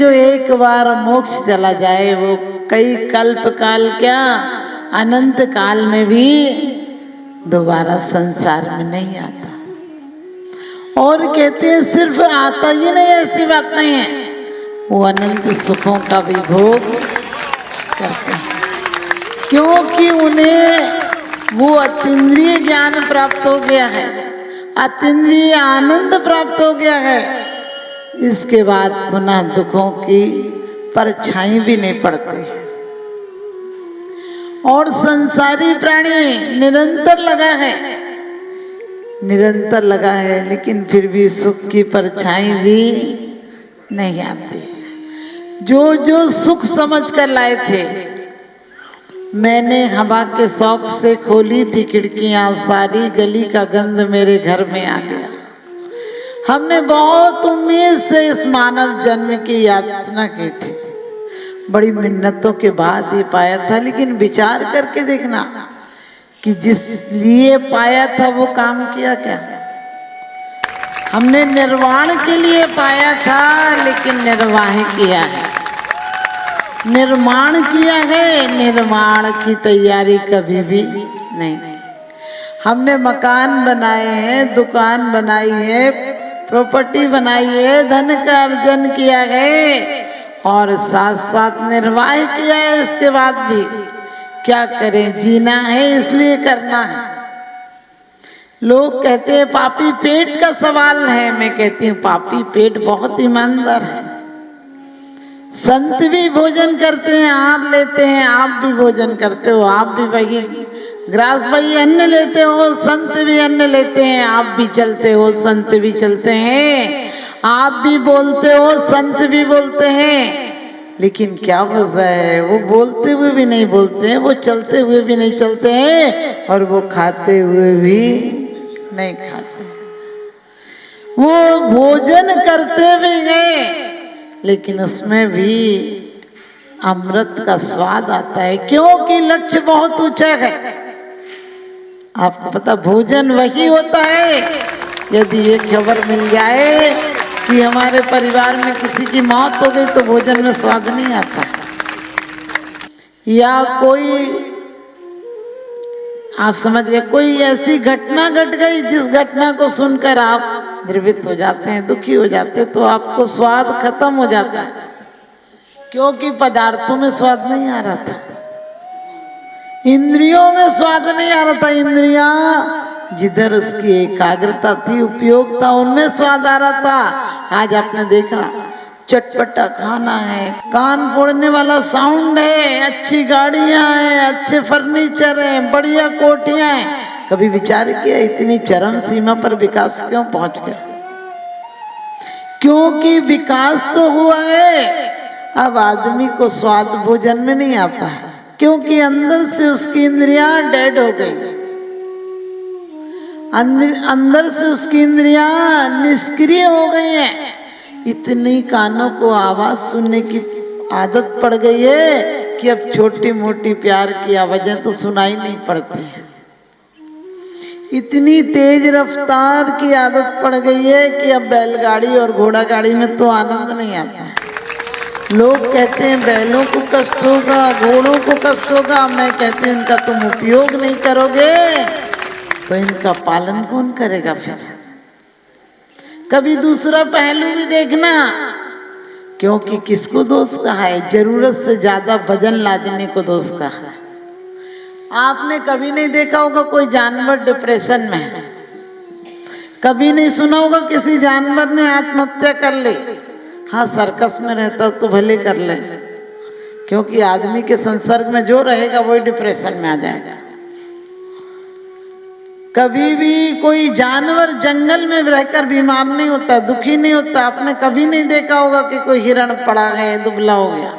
जो एक बार मोक्ष चला जाए वो कई कल्प काल क्या अनंत काल में भी दोबारा संसार में नहीं आता। और कहते हैं सिर्फ आता ही नहीं, ऐसी बात नहीं है, वो अनंत सुखों का भी भोग करते हैं, क्योंकि उन्हें वो अतीन्द्रिय ज्ञान प्राप्त हो गया है, अतीन्द्रिय आनंद प्राप्त हो गया है। इसके बाद पुनः दुखों की परछाई भी नहीं पड़ती। और संसारी प्राणी निरंतर लगा है लेकिन फिर भी सुख की परछाई भी नहीं आती। जो जो सुख समझ कर लाए थे, मैंने हवा के शौक से खोली थी खिड़कियां, सारी गली का गंध मेरे घर में आ गया। हमने बहुत उम्मीद से इस मानव जन्म की याचना की थी, बड़ी मिन्नतों के बाद ये पाया था। लेकिन विचार करके देखना कि जिस लिए पाया था वो काम किया क्या? हमने निर्वाण के लिए पाया था लेकिन निर्वाह किया है, निर्माण किया है, निर्माण की तैयारी कभी भी नहीं। हमने मकान बनाए हैं, दुकान बनाई है, प्रॉपर्टी बनाई है, धन का अर्जन किया है और साथ साथ निर्वाह किया है। इसके बाद भी क्या करें? जीना है इसलिए करना है। लोग कहते हैं पापी पेट का सवाल है, मैं कहती हूँ पापी पेट बहुत ईमानदार है। संत भी भोजन करते हैं, हार लेते हैं, आप भी भोजन करते हो, आप भी वही ग्रास भाई अन्न लेते हो, संत भी अन्न लेते हैं, आप भी चलते हो, संत भी चलते हैं, आप भी बोलते हो, संत भी बोलते हैं। लेकिन क्या वजह है? वो बोलते हुए भी नहीं बोलते हैं, वो चलते हुए भी नहीं चलते हैं और वो खाते हुए भी नहीं खाते। वो भोजन करते भी गए लेकिन उसमें भी अमृत का स्वाद आता है, क्योंकि लक्ष्य बहुत ऊंचा है। आपको पता, भोजन वही होता है यदि ये खबर मिल जाए कि हमारे परिवार में किसी की मौत हो गई तो भोजन में स्वाद नहीं आता, या कोई आप समझ गए, कोई ऐसी घटना घट गई जिस घटना को सुनकर आप द्रवित हो जाते हैं, दुखी हो जाते हैं, तो आपको स्वाद खत्म हो जाता है, क्योंकि पदार्थों में स्वाद नहीं आ रहा था, इंद्रियों में स्वाद नहीं आ रहा था। इंद्रियां जिधर उसकी एकाग्रता थी, उपयोग था, उनमें स्वाद आ रहा था। आज आपने देखा चटपटा खाना है, कान फोड़ने वाला साउंड है, अच्छी गाड़ियां हैं, अच्छे फर्नीचर हैं, बढ़िया कोठियां हैं। कभी विचार किया इतनी चरम सीमा पर विकास क्यों पहुंच गया? क्योंकि विकास तो हुआ है, अब आदमी को स्वाद भोजन में नहीं आता है, क्योंकि अंदर से उसकी इंद्रियां डेड हो गई, अंदर से उसकी इंद्रियां निष्क्रिय हो गई हैं। इतनी कानों को आवाज सुनने की आदत पड़ गई है कि अब छोटी मोटी प्यार की आवाजें तो सुनाई नहीं पड़ती हैं। इतनी तेज रफ्तार की आदत पड़ गई है कि अब बैलगाड़ी और घोड़ा गाड़ी में तो आनंद नहीं आता है। लोग कहते हैं बैलों को कष्ट होगा, घोड़ों को कष्ट होगा, मैं कहती हूँ इनका तुम उपयोग नहीं करोगे तो इनका पालन कौन करेगा? फिर कभी दूसरा पहलू भी देखना, क्योंकि किसको दोष कहा है? जरूरत से ज्यादा वजन लादने को दोष कहा है। आपने कभी नहीं देखा होगा कोई जानवर डिप्रेशन में है, कभी नहीं सुना होगा किसी जानवर ने आत्महत्या कर ली। हाँ, सर्कस में रहता तो भले कर ले, क्योंकि आदमी के संसर्ग में जो रहेगा वही डिप्रेशन में आ जाएगा। कभी भी कोई जानवर जंगल में रहकर बीमार नहीं होता, दुखी नहीं होता। आपने कभी नहीं देखा होगा कि कोई हिरण पड़ा है, दुबला हो गया।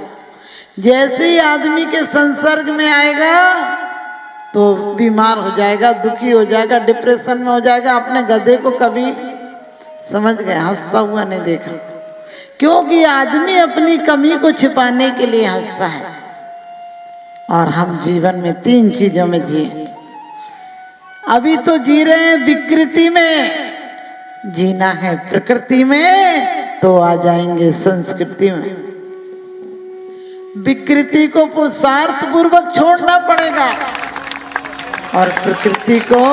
जैसे ही आदमी के संसर्ग में आएगा तो बीमार हो जाएगा, दुखी हो जाएगा, डिप्रेशन में हो जाएगा। आपने गधे को कभी समझ गए हंसता हुआ नहीं देखा, क्योंकि आदमी अपनी कमी को छिपाने के लिए हंसता है। और हम जीवन में 3 चीजों में जिए। अभी तो जी रहे हैं विकृति में, जीना है प्रकृति में तो आ जाएंगे संस्कृति में। विकृति को पुरुषार्थ पूर्वक छोड़ना पड़ेगा और प्रकृति को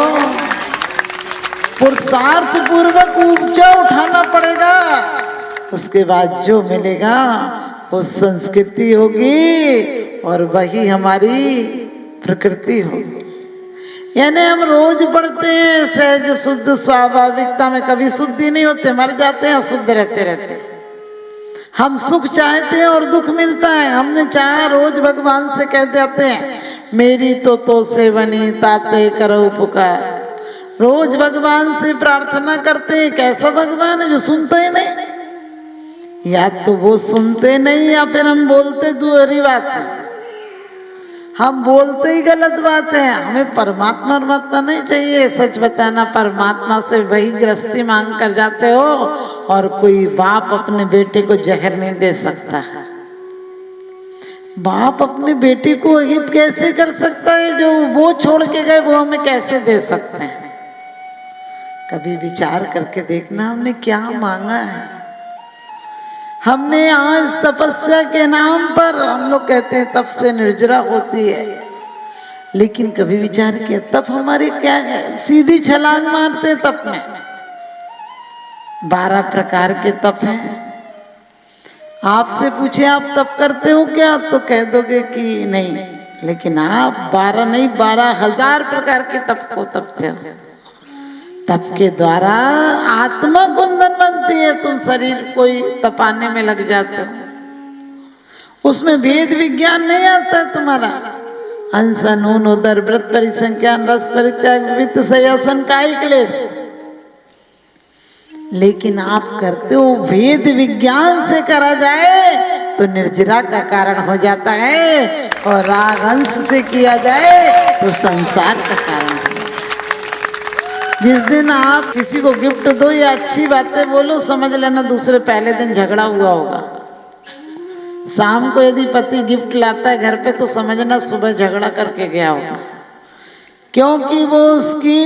पुरुषार्थ पूर्वक ऊंचा उठाना पड़ेगा। उसके बाद जो मिलेगा वो संस्कृति होगी और वही हमारी प्रकृति होगी। यानी हम रोज पढ़ते हैं सहज शुद्ध स्वाभाविकता में कभी शुद्धि नहीं होते, मर जाते हैं, अशुद्ध रहते रहते। हम सुख चाहते हैं और दुख मिलता है। हमने चाहा रोज भगवान से कह देते हैं मेरी तो से बनी ताते करो पुकार। रोज भगवान से प्रार्थना करते हैं। कैसा भगवान है जो सुनते ही नहीं? या तो वो सुनते नहीं या फिर हम बोलते दूसरी बात है। हम बोलते ही गलत बात है। हमें परमात्मा नहीं चाहिए। सच बताना, परमात्मा से वही गृहस्थी मांग कर जाते हो और कोई बाप अपने बेटे को जहर नहीं दे सकता। बाप अपने बेटे को हित कैसे कर सकता है? जो वो छोड़ के गए वो हमें कैसे दे सकते हैं? कभी विचार करके देखना हमने क्या मांगा है। हमने आज तपस्या के नाम पर, हम लोग कहते हैं तप से निर्जरा होती है, लेकिन कभी विचार किया तप हमारे क्या है? सीधी छलांग मारते तप में। 12 प्रकार के तप हैं। आपसे पूछे आप तप करते हो क्या, तो कह दोगे कि नहीं, लेकिन आप 12 नहीं 12,000 प्रकार के तप को तपते हो। तप के द्वारा आत्मा कुंदन बनती है। तुम शरीर कोई तपाने में लग जाते हो, उसमें भेद विज्ञान नहीं आता तुम्हारा। अंश नून उदर व्रत परिसंख्यान रस परित्याग वित्त सयासन काई क्लेश, लेकिन आप करते हो वेद विज्ञान से करा जाए तो निर्जरा का कारण हो जाता है, और राग अंश से किया जाए तो संसार का कारण है। जिस दिन आप किसी को गिफ्ट दो या अच्छी बातें बोलो, समझ लेना दूसरे पहले दिन झगड़ा हुआ होगा। शाम को यदि पति गिफ्ट लाता है घर पे तो समझना सुबह झगड़ा करके गया होगा, क्योंकि वो उसकी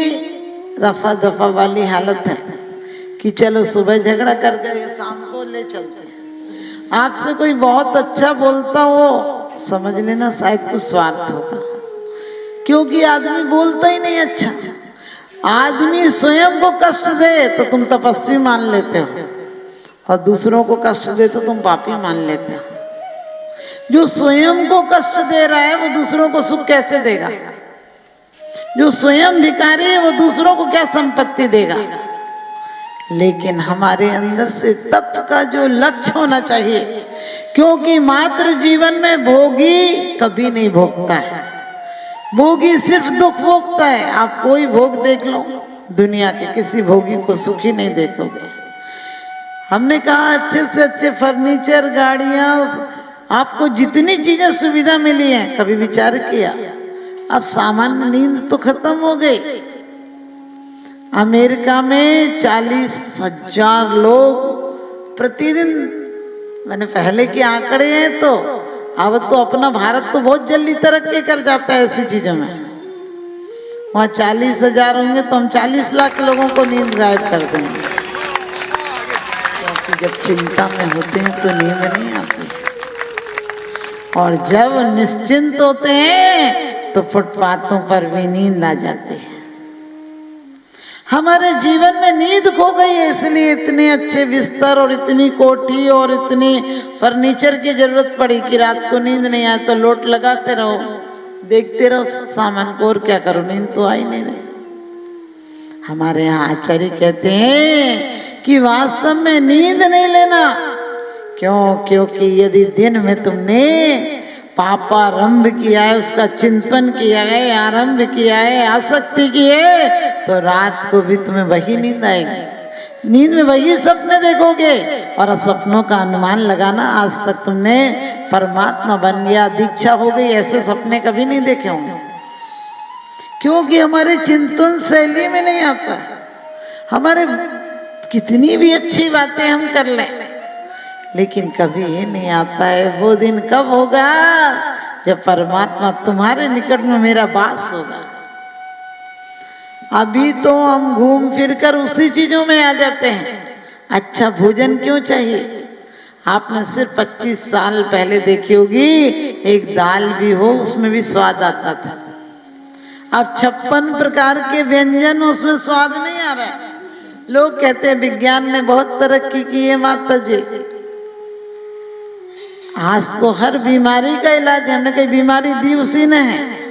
रफा दफा वाली हालत है कि चलो सुबह झगड़ा कर गए शाम को ले चलते हैं। आपसे कोई बहुत अच्छा बोलता हो, समझ लेना शायद कुछ स्वार्थ होगा, क्योंकि आदमी बोलता ही नहीं अच्छा। आदमी स्वयं को कष्ट दे तो तुम तपस्वी मान लेते हो, और दूसरों को कष्ट दे तो तुम पापी मान लेते हो। जो स्वयं को कष्ट दे रहा है वो दूसरों को सुख कैसे देगा? जो स्वयं भिखारी है वो दूसरों को क्या संपत्ति देगा? लेकिन हमारे अंदर से तप का जो लक्ष्य होना चाहिए, क्योंकि मात्र जीवन में भोगी कभी नहीं भोगता है। भोगी सिर्फ दुख भोगता है। आप कोई भोग देख लो, दुनिया के किसी भोगी को सुखी नहीं देखोगे। हमने कहा अच्छे से अच्छे फर्नीचर, गाड़ियां, आपको जितनी चीजें सुविधा मिली है, कभी विचार किया अब सामान्य नींद तो खत्म हो गई। अमेरिका में 40,000 लोग प्रतिदिन, मैंने पहले के आंकड़े हैं तो अब तो अपना भारत तो बहुत जल्दी तरक्की कर जाता है ऐसी चीजों में। वहाँ 40,000 होंगे तो हम 40 लाख लोगों को नींद गायब कर देंगे, क्योंकि जब चिंता में होते हैं तो नींद नहीं आती, और जब निश्चिंत होते हैं तो फुटपाथों पर भी नींद आ जाती है। हमारे जीवन में नींद खो गई है, इसलिए इतने अच्छे बिस्तर और इतनी कोठी और इतनी फर्नीचर की जरूरत पड़ी कि रात को नींद नहीं आए तो लोट लगाते रहो, देखते रहो सामान को, और क्या करो, नींद तो आई नहीं रही। हमारे यहाँ आचार्य कहते हैं कि वास्तव में नींद नहीं लेना। क्यों? क्योंकि यदि दिन में तुमने पापारंभ किया है, उसका चिंतन किया है, आरंभ किया है, आसक्ति की है, तो रात को भी तुम्हें वही नींद आएगी। नींद में वही सपने देखोगे, और सपनों का अनुमान लगाना, आज तक तुमने परमात्मा बन गया, दीक्षा हो गई, ऐसे सपने कभी नहीं देखे होंगे, क्योंकि हमारे चिंतन शैली में नहीं आता। हमारे कितनी भी अच्छी बातें हम कर लें, लेकिन कभी ये नहीं आता है वो दिन कब होगा जब परमात्मा तुम्हारे निकट में मेरा वास होगा। अभी तो हम घूम फिर कर उसी चीजों में आ जाते हैं। अच्छा भोजन क्यों चाहिए? आपने सिर्फ 25 साल पहले देखी होगी, एक दाल भी हो उसमें भी स्वाद आता था। अब 56 प्रकार के व्यंजन, उसमें स्वाद नहीं आ रहा है। लोग कहते हैं विज्ञान ने बहुत तरक्की की है माता जी। आज तो हर बीमारी का इलाज, हमने कई बीमारी दी उसी ने है।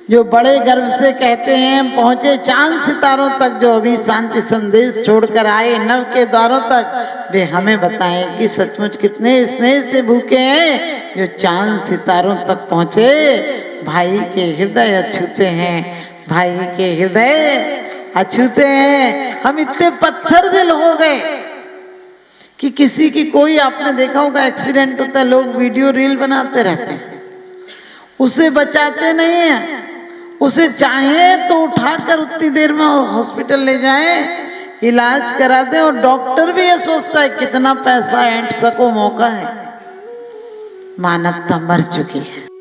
जो बड़े गर्व से कहते हैं हम पहुंचे चांद सितारों तक, जो अभी शांति संदेश छोड़कर आए नव के द्वारों तक, वे हमें बताएं कि सचमुच कितने स्नेह से भूखे हैं जो चांद सितारों तक पहुंचे। भाई के हृदय अछूते हैं, भाई के हृदय अछूते हैं। हम इतने पत्थर दिल हो गए कि किसी की कोई, आपने देखा होगा एक्सीडेंट होता है, लोग वीडियो रील बनाते रहते हैं, उसे बचाते नहीं है। उसे चाहे तो उठाकर उतनी देर में हॉस्पिटल ले जाएं, इलाज करा दें, और डॉक्टर भी ये सोचता है कितना पैसा ऐंठ सको, मौका है। मानवता मर चुकी है।